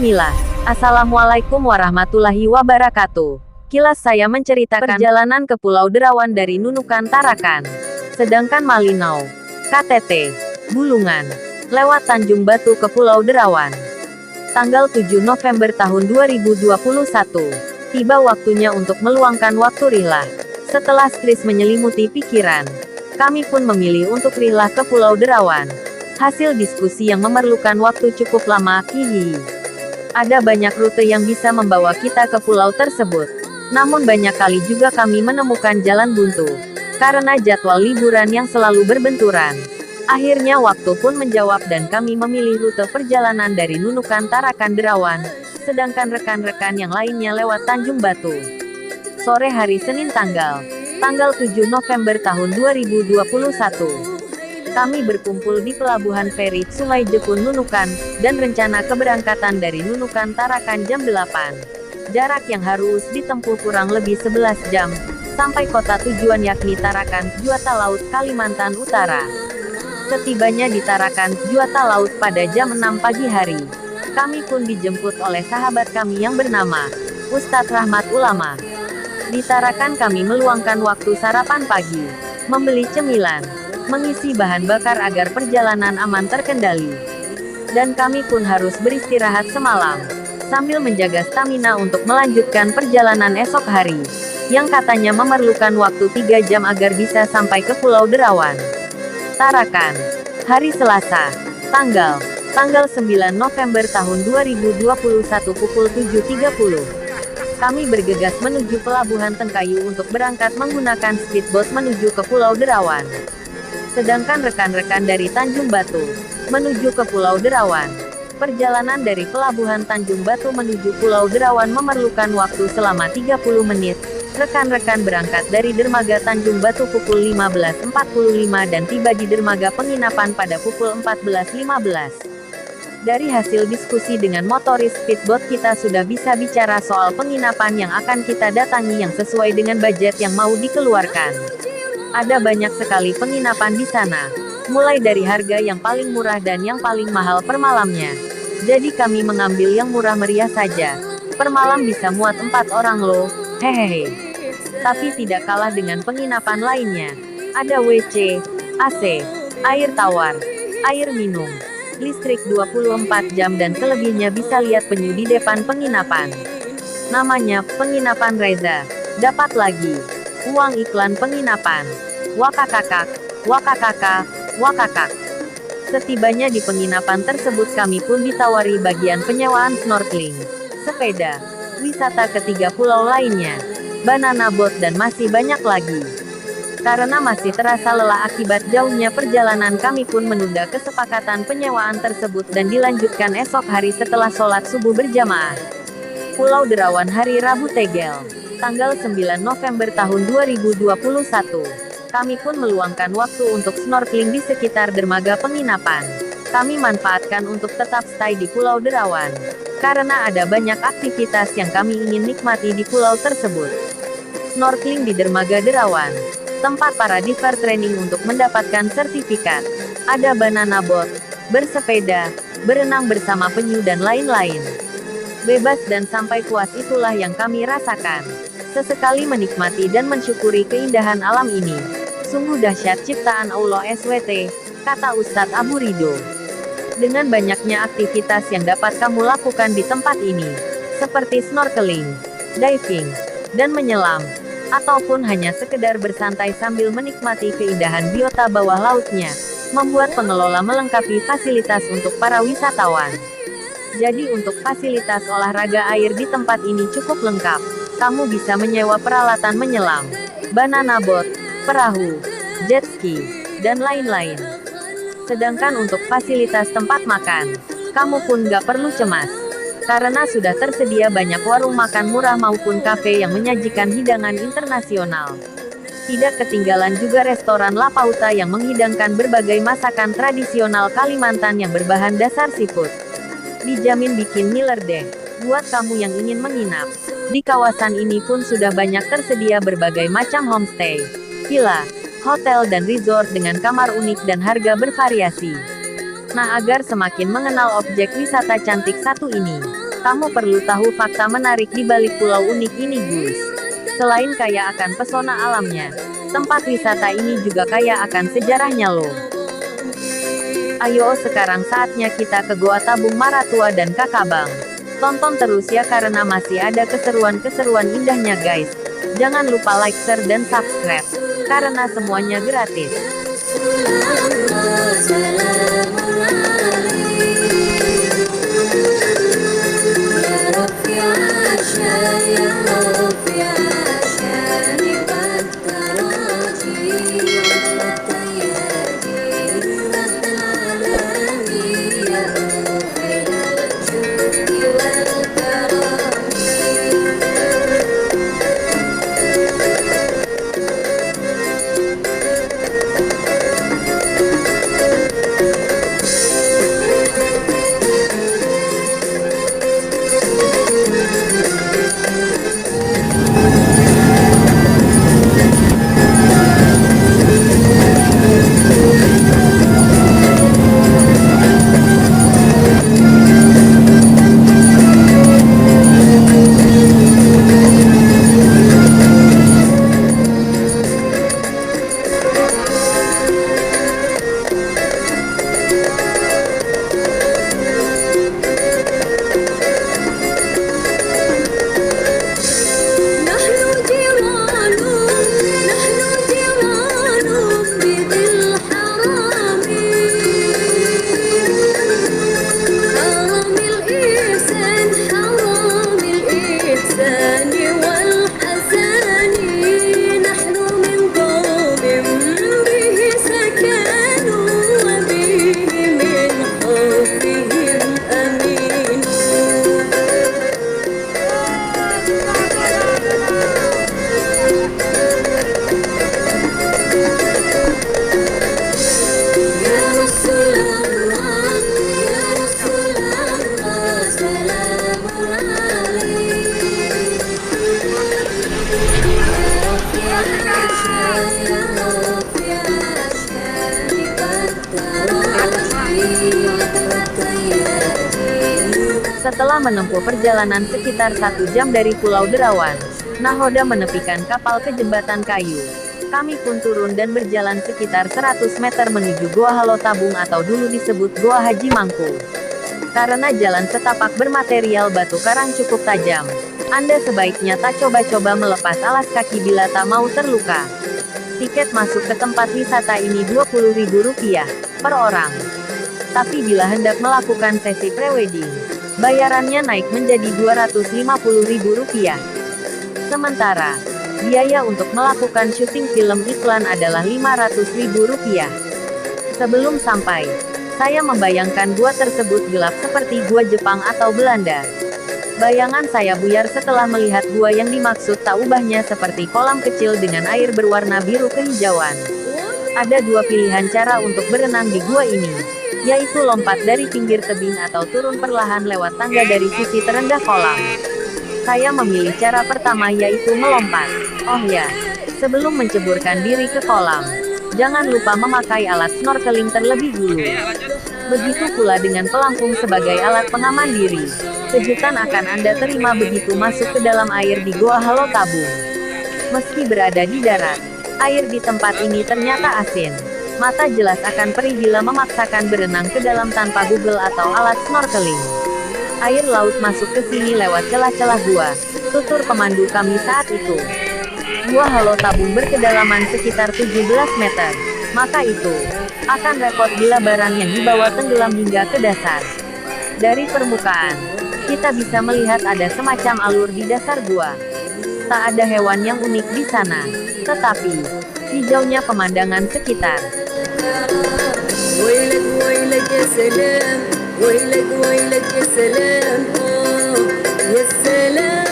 Bismillah. Assalamualaikum warahmatullahi wabarakatuh. Kilas saya menceritakan perjalanan ke Pulau Derawan dari Nunukan Tarakan. Sedangkan Malinau, KTT, Bulungan, lewat Tanjung Batu ke Pulau Derawan. Tanggal 7 November tahun 2021. Tiba waktunya untuk meluangkan waktu rihlah. Setelah stres menyelimuti pikiran, kami pun memilih untuk rihlah ke Pulau Derawan. Hasil diskusi yang memerlukan waktu cukup lama, hihi. Ada banyak rute yang bisa membawa kita ke pulau tersebut. Namun banyak kali juga kami menemukan jalan buntu. Karena jadwal liburan yang selalu berbenturan. Akhirnya waktu pun menjawab dan kami memilih rute perjalanan dari Nunukan Tarakan Derawan. Sedangkan rekan-rekan yang lainnya lewat Tanjung Batu. Sore hari Senin tanggal 7 November tahun 2021. Kami berkumpul di Pelabuhan Feri Sungai Jepun Nunukan, dan rencana keberangkatan dari Nunukan Tarakan jam 8. Jarak yang harus ditempuh kurang lebih 11 jam, sampai kota tujuan yakni Tarakan, Juata Laut, Kalimantan Utara. Setibanya di Tarakan, Juata Laut pada jam 6 pagi hari, kami pun dijemput oleh sahabat kami yang bernama Ustadz Rahmat Ulama. Di Tarakan kami meluangkan waktu sarapan pagi, membeli cemilan, mengisi bahan bakar agar perjalanan aman terkendali. Dan kami pun harus beristirahat semalam, sambil menjaga stamina untuk melanjutkan perjalanan esok hari, yang katanya memerlukan waktu 3 jam agar bisa sampai ke Pulau Derawan. Tarakan, hari Selasa, tanggal 9 November tahun 2021 pukul 7.30. Kami bergegas menuju Pelabuhan Tengkayu untuk berangkat menggunakan speedboat menuju ke Pulau Derawan. Sedangkan rekan-rekan dari Tanjung Batu menuju ke Pulau Derawan. Perjalanan dari Pelabuhan Tanjung Batu menuju Pulau Derawan memerlukan waktu selama 30 menit. Rekan-rekan berangkat dari dermaga Tanjung Batu pukul 15.45 dan tiba di dermaga penginapan pada pukul 14.15. Dari hasil diskusi dengan motoris speedboat kita sudah bisa bicara soal penginapan yang akan kita datangi yang sesuai dengan budget yang mau dikeluarkan. Ada banyak sekali penginapan di sana, mulai dari harga yang paling murah dan yang paling mahal per malamnya. Jadi kami mengambil yang murah meriah saja. Per malam bisa muat 4 orang loh, hehehe. Tapi tidak kalah dengan penginapan lainnya. Ada WC, AC, air tawar, air minum, listrik 24 jam dan selebihnya bisa lihat penyu di depan penginapan. Namanya Penginapan Reza. Dapat lagi uang iklan penginapan. Wakakakak, wakakaka, wakakak. Setibanya di penginapan tersebut kami pun ditawari bagian penyewaan snorkeling, sepeda, wisata ketiga pulau lainnya, banana boat dan masih banyak lagi. Karena masih terasa lelah akibat jauhnya perjalanan kami pun menunda kesepakatan penyewaan tersebut dan dilanjutkan esok hari setelah sholat subuh berjamaah. Pulau Derawan hari Rabu Tegel, tanggal 9 November tahun 2021. Kami pun meluangkan waktu untuk snorkeling di sekitar dermaga penginapan. Kami manfaatkan untuk tetap stay di Pulau Derawan, karena ada banyak aktivitas yang kami ingin nikmati di pulau tersebut. Snorkeling di dermaga Derawan, tempat para diver training untuk mendapatkan sertifikat. Ada banana boat, bersepeda, berenang bersama penyu dan lain-lain. Bebas dan sampai puas itulah yang kami rasakan. Sesekali menikmati dan mensyukuri keindahan alam ini. Sungguh dahsyat ciptaan Allah SWT, kata Ustadz Abu Ridho. Dengan banyaknya aktivitas yang dapat kamu lakukan di tempat ini, seperti snorkeling, diving, dan menyelam, ataupun hanya sekedar bersantai sambil menikmati keindahan biota bawah lautnya, membuat pengelola melengkapi fasilitas untuk para wisatawan. Jadi untuk fasilitas olahraga air di tempat ini cukup lengkap. Kamu bisa menyewa peralatan menyelam, banana boat, perahu, jet ski, dan lain-lain. Sedangkan untuk fasilitas tempat makan, kamu pun gak perlu cemas. Karena sudah tersedia banyak warung makan murah maupun kafe yang menyajikan hidangan internasional. Tidak ketinggalan juga restoran La Pauta yang menghidangkan berbagai masakan tradisional Kalimantan yang berbahan dasar seafood. Dijamin bikin ngiler deh, buat kamu yang ingin menginap. Di kawasan ini pun sudah banyak tersedia berbagai macam homestay, villa, hotel dan resort dengan kamar unik dan harga bervariasi. Nah, agar semakin mengenal objek wisata cantik satu ini, Kamu perlu tahu fakta menarik di balik pulau unik ini, Gus. Selain kaya akan pesona alamnya, tempat wisata ini juga kaya akan sejarahnya loh. Ayo sekarang saatnya kita ke Goa Tabung Maratua dan Kakabang. Tonton terus ya karena masih ada keseruan-keseruan indahnya guys. Jangan lupa like, share, dan subscribe. Karena semuanya gratis. Setelah menempuh perjalanan sekitar 1 jam dari Pulau Derawan, nahoda menepikan kapal ke jembatan kayu. Kami pun turun dan berjalan sekitar 100 meter menuju Goa Halo Tabung atau dulu disebut Goa Haji Mangku. Karena jalan setapak bermaterial batu karang cukup tajam, Anda sebaiknya tak coba-coba melepas alas kaki bila tak mau terluka. Tiket masuk ke tempat wisata ini Rp20.000 per orang. Tapi bila hendak melakukan sesi prewedding, bayarannya naik menjadi Rp250.000. Sementara, biaya untuk melakukan syuting film iklan adalah Rp500.000. Sebelum sampai, saya membayangkan gua tersebut gelap seperti gua Jepang atau Belanda. Bayangan saya buyar setelah melihat gua yang dimaksud tak ubahnya seperti kolam kecil dengan air berwarna biru kehijauan. Ada 2 pilihan cara untuk berenang di gua ini, yaitu lompat dari pinggir tebing atau turun perlahan lewat tangga dari sisi terendah kolam. Saya memilih cara pertama yaitu melompat. Oh ya, sebelum menceburkan diri ke kolam, jangan lupa memakai alat snorkeling terlebih dulu. Begitu pula dengan pelampung sebagai alat pengaman diri. Kejutan akan Anda terima begitu masuk ke dalam air di Goa Halo Tabung. Meski berada di darat, air di tempat ini ternyata asin. Mata jelas akan perih bila memaksakan berenang ke dalam tanpa Google atau alat snorkeling. Air laut masuk ke sini lewat celah-celah gua, tutur pemandu kami saat itu. Goa Halo Tabung berkedalaman sekitar 17 meter. Maka itu akan repot bila barang yang dibawa tenggelam hingga ke dasar. Dari permukaan, kita bisa melihat ada semacam alur di dasar gua. Tak ada hewan yang unik di sana, tetapi hijaunya pemandangan sekitar. ويلك ويلك يا سلام ويلك ويلك يا سلام يا سلام